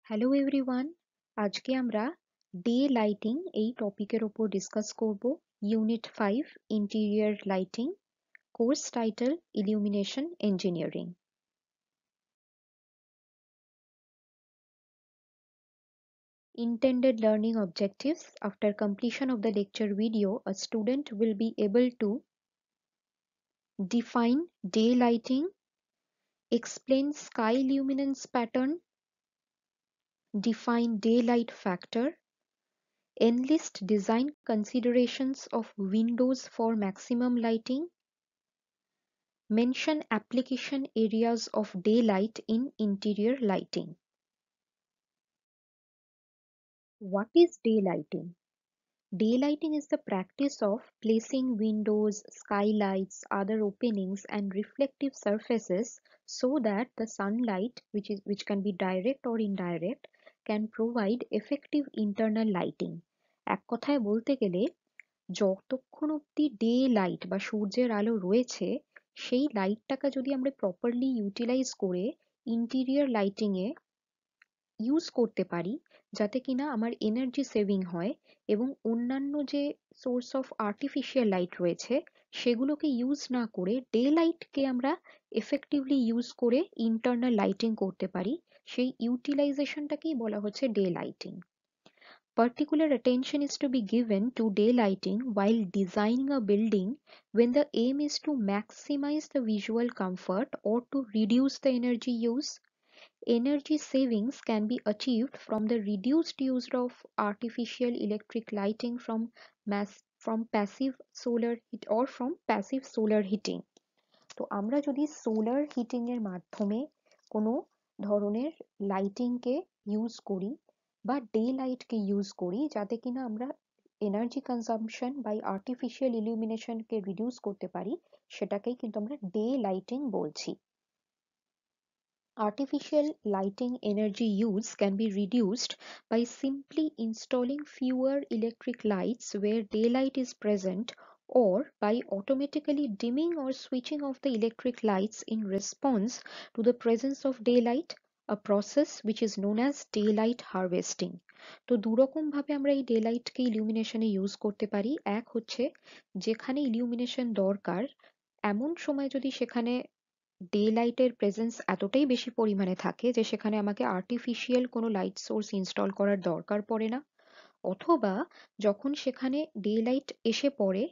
Hello everyone, আজকে আমরা day lighting এই টপিকের ওপর ডিসকাস করব। Unit 5 interior lighting, course title illumination engineering. Intended learning objectives: after completion of the lecture video, a student will be able to define day lighting, explain sky luminance pattern, define daylight factor, enlist design considerations of windows for maximum lighting, mention application areas of daylight in interior lighting. What is daylighting? Daylighting is the practice of placing windows, skylights, other openings, and reflective surfaces so that the sunlight, which can be direct or indirect, can provide effective internal lighting. এক কথায় বলতে গেলে যতক্ষণ অব্দি day light বা সূর্যের আলো রয়েছে সেই লাইটটাকে যদি আমরা প্রপারলি ইউটিলাইজ করে ইন্টেরিয়র লাইটিং এ ইউজ করতে পারি, যাতে কিনা আমার এনার্জি সেভিং হয় এবং অন্যান্য যে সোর্স অফ আর্টিফিশিয়াল লাইট রয়েছে সেগুলোকে ইউজ না করে ডে লাইটকে আমরা এফেক্টিভলি ইউজ করে ইন্টারনাল লাইটিং করতে পারি, সেই ইউটিলাইজেশনটাকেই বলা হচ্ছে day lighting. Particular attention is to be given to daylighting while designing a building when the aim is to maximize the visual comfort or to reduce the energy use. Energy savings can be achieved from the reduced use of artificial electric lighting from passive solar heat or from passive solar heating. তো আমরা যদি solar heating এর মাধ্যমে কোনো ধরনের lighting কে use করি বা day light কে use করি, যাতে কিনা আমরা energy consumption by artificial illumination কে রিডিউস করতে পারি, সেটাকেই কিন্তু আমরা ডে লাইটিং বলছি। Artificial lighting energy use can be reduced by simply installing fewer electric lights where daylight is present, or by automatically dimming or switching off the electric lights in response to the presence of daylight, a process which is known as daylight harvesting. তো দুরকম ভাবে আমরা এই ডেলাইটকে ইলুমিনেশনে use করতে পারি। এক হচ্ছে যেখানে ইলুমিনেশন দরকার এমন সময় যদি সেখানে ডে লাইটের প্রেজেন্স এতটাই বেশি পরিমাণে থাকে যে সেখানে আমাকে আর্টিফিশিয়াল কোনো লাইট সোর্স ইনস্টল করার দরকার পড়ে না, অথবা যখন সেখানে ডে লাইট এসে পড়ে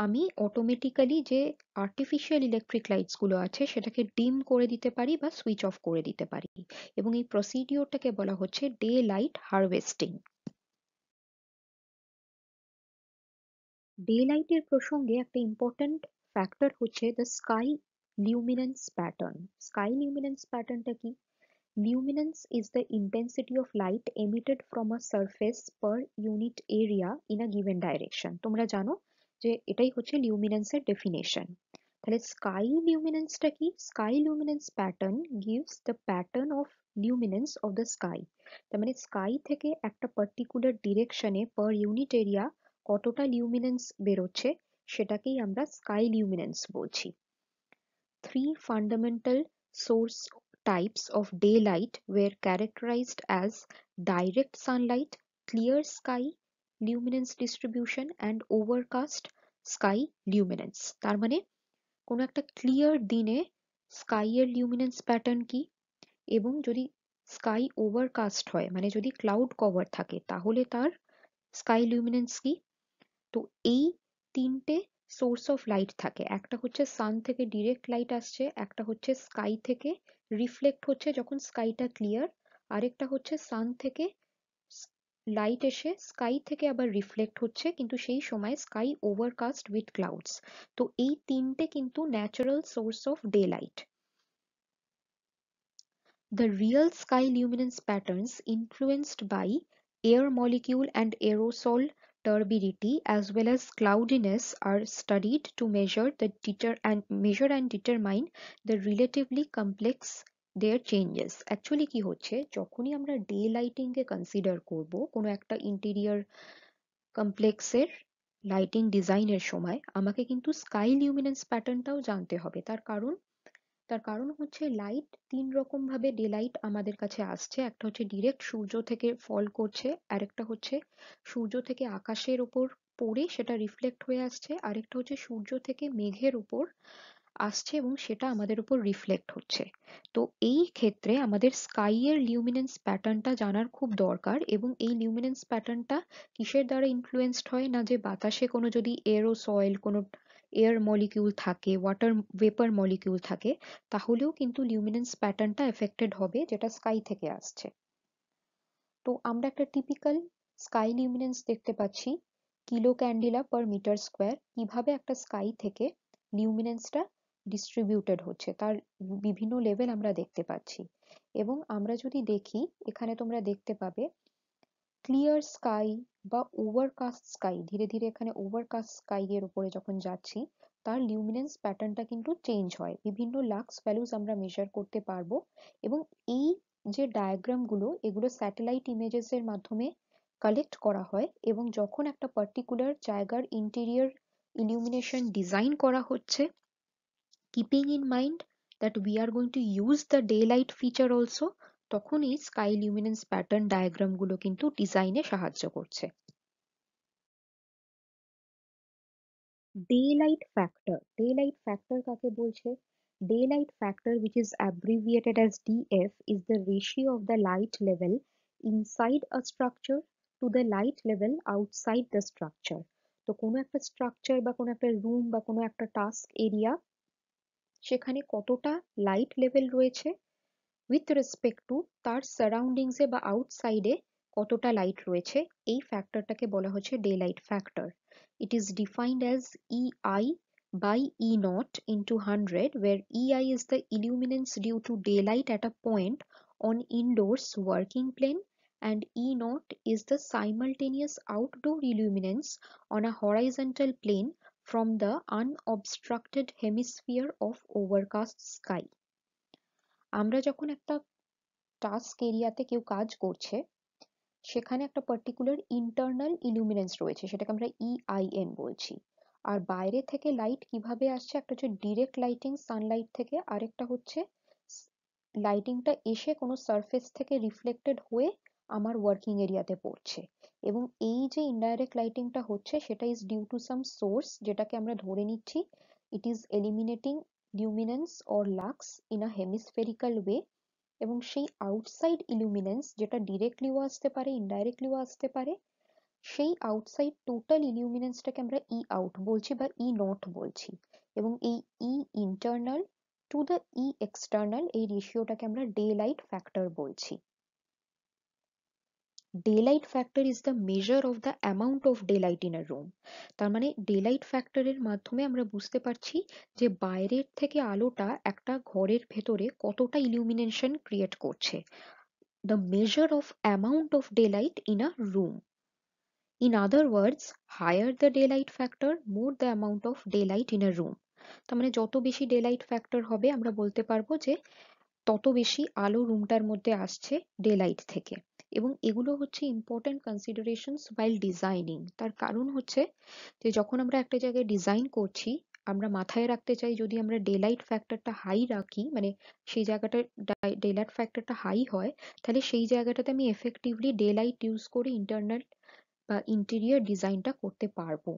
আমি অটোমেটিক্যালি যে আর্টিফিশিয়াল ইলেকট্রিক লাইটস গুলো আছে সেটাকে ডিম করে দিতে পারি বা সুইচ অফ করে দিতে পারি, এবং এই প্রসিডিওরটাকে বলা হচ্ছে ডে লাইট হারভেস্টিং। ডে লাইটের প্রসঙ্গে একটা ইম্পর্ট্যান্ট ফ্যাক্টর হচ্ছে দ্য স্কাই লিউমিনেন্স প্যাটার্ন। স্কাই লিউমিনেন্স প্যাটার্নটা কি? Luminance is the intensity of light emitted from a surface per unit area in a given direction. তোমরা জানো যে এটাই হচ্ছে লিউমিনেন্সের ডেফিনেশন। তাহলে স্কাই লিউমিনেন্সটা কি? Sky luminance pattern gives the pattern of luminance of the sky. তার মানে স্কাই থেকে একটা পার্টিকুলার ডিরেকশনে পার ইউনিট এরিয়া কতটা লিউমিনেন্স বেরোচ্ছে সেটাকেই আমরা স্কাই লিউমিনেন্স বলছি। Three fundamental source types of daylight were characterized as direct sunlight, clear sky luminance distribution, and overcast sky luminance. তার মানে কোনো একটা ক্লিয়ার দিনে স্কাই এর লিউমিনেন্স প্যাটার্ন কি, এবং যদি স্কাই ওভারকাস্ট হয় মানে যদি ক্লাউড কভার থাকে তাহলে তার স্কাই লিউমিনেন্স কি। তো এই তিনটে সোর্স অফ লাইট থাকে, একটা হচ্ছে সান থেকে ডিরেক্ট লাইট আসছে, একটা হচ্ছে স্কাই থেকে রিফ্লেক্ট হচ্ছে যখন স্কাইটা ক্লিয়ার, আরেকটা হচ্ছে সান থেকে লাইট এসে স্কাই থেকে আবার রিফ্লেক্ট হচ্ছে কিন্তু সেই সময় স্কাই ওভারকাস্ট উইথ ক্লাউডস। তো এই তিনটে কিন্তু natural source off day light. The real sky luminance patterns influenced by air molecule and aerosol turbidity as well as cloudiness are studied to measure and determine the relatively complex their changes. Actually কি হচ্ছে, যখনই আমরা day lighting কে consider করব কোনো একটা interior কমপ্লেক্সের lighting ডিজাইনের সময় আমাকে কিন্তু স্কাই লিউমিনেন্স প্যাটার্নটাও জানতে হবে। তার কারণ তার কারণ হচ্ছে লাইট তিন রকম ভাবে ডে লাইট আমাদের কাছে আসছে। একটা হচ্ছে ডিরেক্ট সূর্য থেকে ফল করছে, আরেকটা হচ্ছে সূর্য থেকে আকাশের উপর পড়ে সেটা রিফ্লেক্ট হয়ে আসছে, আরেকটা হচ্ছে সূর্য থেকে মেঘের উপর আসছে এবং সেটা আমাদের উপর রিফ্লেক্ট হচ্ছে। তো এই ক্ষেত্রে আমাদের স্কাই এর লিউমিনেন্স প্যাটার্নটা জানার খুব দরকার, এবং এই লিউমিনেন্স প্যাটার্নটা কিসের দ্বারা ইনফ্লুয়েন্সড হয় না, যে বাতাসে কোনো যদি এরোসয়েল কোনো এয়ার মলিকিউল থাকে, ওয়াটার ভেপার মলিকিউল থাকে, তাহলেও কিন্তু লিউমিনেন্স প্যাটার্নটা এফেক্টেড হবে, যেটা স্কাই থেকে আসছে। তো আমরা একটা টিপিক্যাল স্কাই লিউমিনেন্স দেখতে পাচ্ছি kilo candela per metre square, কিভাবে একটা স্কাই থেকে লিউমিনেন্সটা ডিস্ট্রিবিউটেড হচ্ছে তার বিভিন্ন লেভেল আমরা দেখতে পাচ্ছি। এবং আমরা যদি দেখি, এখানে তোমরা দেখতে পাবে ক্লিয়ার স্কাই বা ওভারকাস্ট স্কাই, ধীরে ধীরে এখানে ওভারকাস্ট স্কাই এর উপরে যখন যাচ্ছি, তার লিউমিনেন্স প্যাটার্নটা কিন্তু চেঞ্জ হয়, বিভিন্ন লাক্স ভ্যালুজ আমরা মেজার করতে পারবো। এবং এই যে ডায়াগ্রামগুলো, এগুলো স্যাটেলাইট ইমেজেস এর মাধ্যমে কালেক্ট করা হয়, এবং যখন একটা পার্টিকুলার জায়গার ইন্টেরিয়র ইলুমিনেশন ডিজাইন করা হচ্ছে, keeping in mind that we are going to use the daylight feature also, তখন এই স্কাই লিউমিনেন্স প্যাটার্ন ডায়াগ্রাম গুলো কিন্তু ডিজাইনে সাহায্য করছে। Daylight factor কাকে বলছে? Daylight factor, which is abbreviated as DF, is the ratio of the light level inside a structure to the light level outside the structure. তো কোনো একটা স্ট্রাকচার বা কোনো একটা রুম বা কোনো একটা টাস্ক এরিয়া, সেখানে কতটা লাইট লেভেল রয়েছে উইথ রেসপেক্ট টু তার সারাউন্ডিংসে বা আউটসাইডে কতটা লাইট রয়েছে, এই ফ্যাক্টরটাকে বলা হচ্ছে day light factor. It is defined as EI by E naught into 100, where EI is the illuminance due to daylight at a point on indoors working plane, and E naught is the simultaneous outdoor illuminance on a horizontal plane from the unobstructed hemisphere of overcast sky. আমরা যখন একটা task এরিয়াতে কেউ কাজ করছে, সেখানে একটা particular internal ইলুমিনেন্স রয়েছে, সেটাকে আমরা EIN বলছি। আর বাইরে থেকে লাইট কিভাবে আসছে, একটা হচ্ছে ডিরেক্ট লাইটিং সানলাইট থেকে, আরেকটা হচ্ছে লাইটিংটা এসে কোনো সারফেস থেকে রিফ্লেক্টেড হয়ে আমার ওয়ার্কিং এরিয়াতে পড়ছে। এবং এই যে ইনডাইরেক্ট লাইটিংটা হচ্ছে, সেটা is due to some source, যেটাকে আমরা ধরে নিচ্ছি it is eliminating luminance or lux in a hemispherical way. এবং সেই আউটসাইড ইলুমিনেন্স, যেটা ডিরেক্টলিও আসতে পারে ইনডাইরেক্টলিও আসতে পারে, সেই আউটসাইড টোটাল ইলুমিনেন্সটাকে আমরা ই আউট বলছি বা ই নট বলছি। এবং এই E internal to the E external, এই রেশিওটাকে আমরা ডে লাইট ফ্যাক্টর বলছি। Daylight factor is the measure of the amount of daylight in a room. তার মানে daylight factor এর মাধ্যমে আমরা বুঝতে পারছি যে বাইরের থেকে আলোটা একটা ঘরের ভেতরে কতটা ইলুমিনেশন ক্রিয়েট করছে, the measure of amount of daylight in a room. In other words, higher the daylight factor, more the amount of daylight in a room. তার মানে যত বেশি daylight factor হবে, আমরা বলতে পারবো যে তত বেশি আলো রুমটার মধ্যে আসছে ডেলাইট থেকে। এবং এগুলো হচ্ছে ইম্পর্টেন্ট কনসিডারেশনস while ডিজাইনিং। তার কারণ হচ্ছে যে যখন আমরা একটা জায়গায় ডিজাইন করছি, আমরা মাথায় রাখতে চাই যদি আমরা ডেলাইট ফ্যাক্টরটা হাই রাখি, মানে সেই জায়গাটা ডেলাইট ফ্যাক্টরটা হাই হয়, তাহলে সেই জায়গাটাতে আমি এফেক্টিভলি ডেলাইট ইউজ করে ইন্টারনাল বা ইন্টেরিয়র ডিজাইনটা করতে পারবো।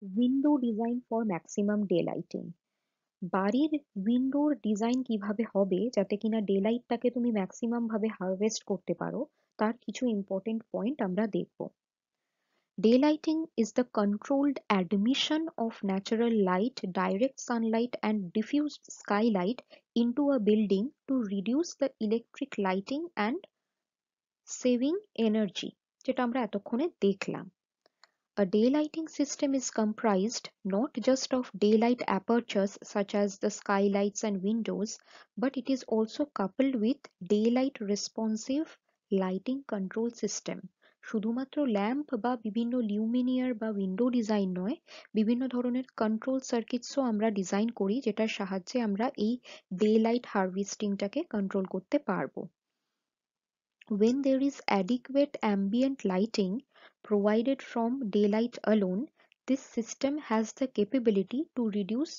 Window design for maximum day lighting. বাড়ির উইন্ডোর ডিজাইন কিভাবে হবে যাতে কিনা ডে লাইটটাকে তুমি ম্যাক্সিমাম ভাবে হারভেস্ট করতে পারো, তার কিছু ইম্পর্টেন্ট পয়েন্ট আমরা দেখব। Daylighting is the controlled admission of natural light, direct sunlight, and diffused skylight into a building to reduce the electric lighting and saving energy, যেটা আমরা এতক্ষণে দেখলাম। A daylighting system is comprised not just of daylight apertures such as the skylights and windows, but it is also coupled with daylight responsive lighting control system. শুধুমাত্র lamp বা বিভিন্ন লিউমিনিয়ার বা window design নয়, বিভিন্ন ধরনের কন্ট্রোল সার্কিটসও আমরা design করি, যেটার সাহায্যে আমরা এই ডে লাইট হারভেস্টিংটাকে কন্ট্রোল করতে পারবো। When there is adequate ambient lighting provided from daylight alone, This system has the capability to reduce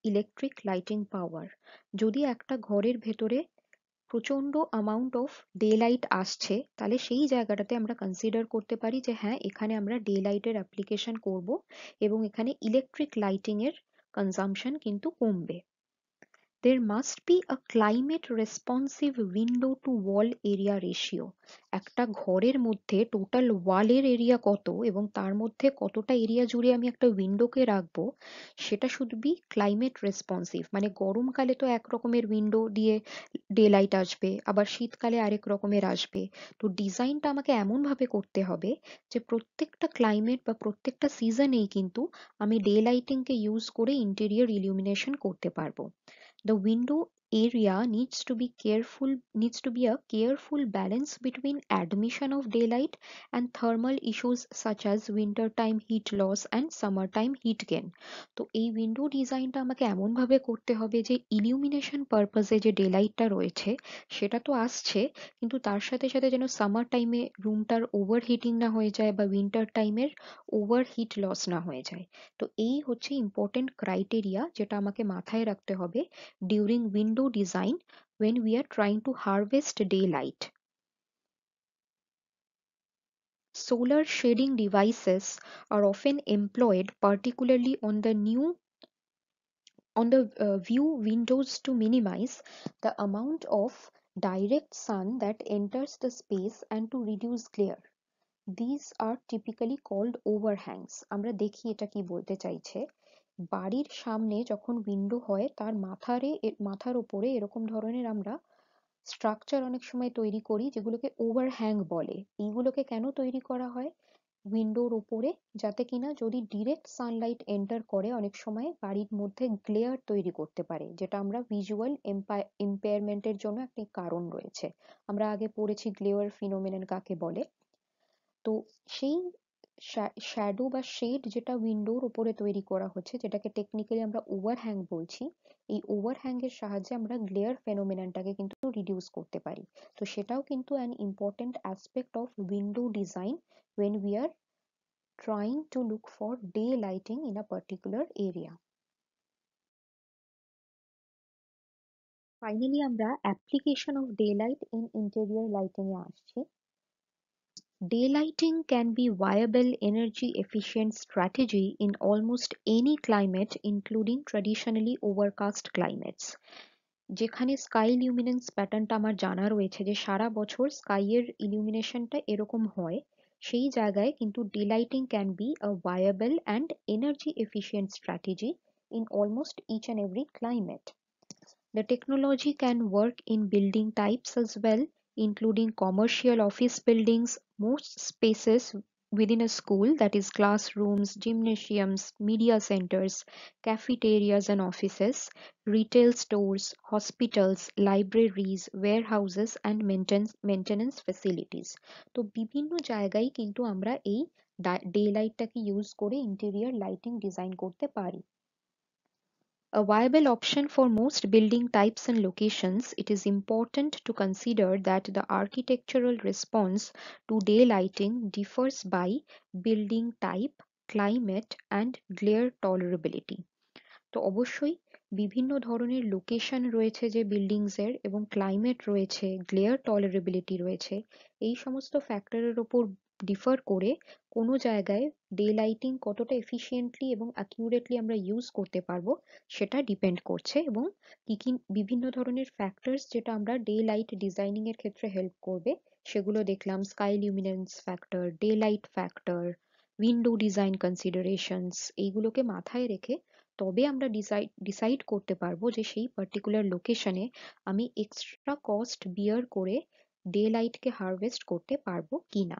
electric lighting power. যদি একটা ঘরের ভেতরে প্রচন্ড অ্যামাউন্ট অফ ডে লাইট আসছে, তাহলে সেই জায়গাটাতে আমরা কনসিডার করতে পারি যে হ্যাঁ, এখানে আমরা ডে লাইটের অ্যাপ্লিকেশন করব এবং এখানে ইলেকট্রিক লাইটিং এর কনজাম্পশন কিন্তু কমবে। There must be a climate responsive window to wall area ratio. একটা ঘরের মধ্যে টোটাল ওয়ালের এরিয়া কত এবং তার মধ্যে কতটা এরিয়া জুড়ে আমি একটা উইন্ডোকে রাখবো, সেটা শুড বি ক্লাইমেট রেসপন্সিভ। মানে গরমকালে তো এক রকমের উইন্ডো দিয়ে ডে লাইট আসবে, আবার শীতকালে আরেক রকমের আসবে। তো ডিজাইনটা আমাকে এমন ভাবে করতে হবে যে প্রত্যেকটা ক্লাইমেট বা প্রত্যেকটা সিজনেই কিন্তু আমি ডে লাইটিংকে ইউজ করে ইন্টেরিয়র ইলুমিনেশন করতে পারবো। The window area needs to be a careful balance between admission of daylight and thermal issues such as winter time heat loss and summertime heat gain. তো এই window ডিজাইনটা আমাকে এমন ভাবে করতে হবে যে ইলিউমিনেশন পারপাসে যে ডেলাইটটা রয়েছে সেটা তো আসছে, কিন্তু তার সাথে সাথে যেন সামার টাইমে রুমটার ওভার হিটিং না হয়ে যায় বা উইন্টার টাইমের ওভার হিট লস না হয়ে যায়। তো এই হচ্ছে ইম্পর্টেন্ট ক্রাইটেরিয়া যেটা আমাকে মাথায় রাখতে হবে during window design when we are trying to harvest daylight. Solar shading devices are often employed, particularly on the view windows, to minimize the amount of direct sun that enters the space and to reduce glare. These are typically called overhangs. আমরা দেখি এটা কি বলতে চাইছে। বাড়ির সামনে যখন window হয় তার মাথার উপরে এরকম ধরনের আমরা স্ট্রাকচার অনেক সময় তৈরি করি যেগুলোকে ওভারহ্যাং বলে। এইগুলোকে কেন তৈরি করা হয়? উইন্ডোর উপরে, যাতে কিনা যদি ডিরেক্ট সানলাইট এন্টার করে অনেক সময় বাড়ির মধ্যে গ্লেয়ার তৈরি করতে পারে, যেটা আমরা ভিজুয়াল ইম্পেয়ারমেন্টের জন্য একটি কারণ রয়েছে। আমরা আগে পড়েছি গ্লেয়ার ফিনোমেনন কাকে বলে। তো সেই শ্যাডো বা শেড যেটা উইন্ডোর উপরে তৈরি করা হচ্ছে, যেটাকে টেকনিক্যালি আমরা ওভারহ্যাং বলছি, এই ওভারহ্যাং এর সাহায্যে আমরা গ্লেয়ার ফেনোমেননটাকে কিন্তু রিডিউস করতে পারি। তো সেটাও কিন্তু an important aspect of window design when we are trying to look for day lighting in a particular area. Finally, আমরা application of daylight in interior lighting এ আসছি। Daylighting can be viable energy efficient strategy in almost any climate, including traditionally overcast climates. যেখানে sky ইলুমিনেন্স প্যাটার্নটা আমার জানা রয়েছে যে সারা বছর sky এর ইলুমিনেশনটা এরকম হয়, সেই জায়গায় কিন্তু daylighting can be a viable and energy efficient strategy in almost each and every climate. The technology can work in building types as well, including commercial office buildings, most spaces within a school, that is, classrooms, gymnasiums, media centers, cafeterias and offices, retail stores, hospitals, libraries, warehouses, and maintenance facilities. তো বিভিন্ন জায়গায় কিন্তু আমরা এই day লাইটটাকে use করে interior lighting design করতে পারি। A viable option for most building types and locations, it is important to consider that the architectural response to daylighting differs by building type, climate, and glare tolerability. তো অবশ্যই বিভিন্ন ধরনের location রয়েছে যে buildings এর, এবং ক্লাইমেট রয়েছে, glare টলারেবিলিটি রয়েছে, এই সমস্ত ফ্যাক্টরের উপর ডিফার করে কোনো জায়গায় ডে লাইটিং কতটা এফিশিয়েন্টলি এবং অ্যাকিউরেটলি আমরা ইউজ করতে পারবো সেটা ডিপেন্ড করছে। এবং কি কি বিভিন্ন ধরনের ফ্যাক্টরস যেটা আমরা ডে লাইট ডিজাইনিং এর ক্ষেত্রে হেল্প করবে সেগুলো দেখলাম: sky luminance factor, daylight factor, window design considerations. এইগুলোকে মাথায় রেখে তবে আমরা ডিসাইড করতে পারবো যে সেই পার্টিকুলার লোকেশনে আমি এক্সট্রা কস্ট বিয়ার করে ডে লাইটকে হারভেস্ট করতে পারবো কিনা।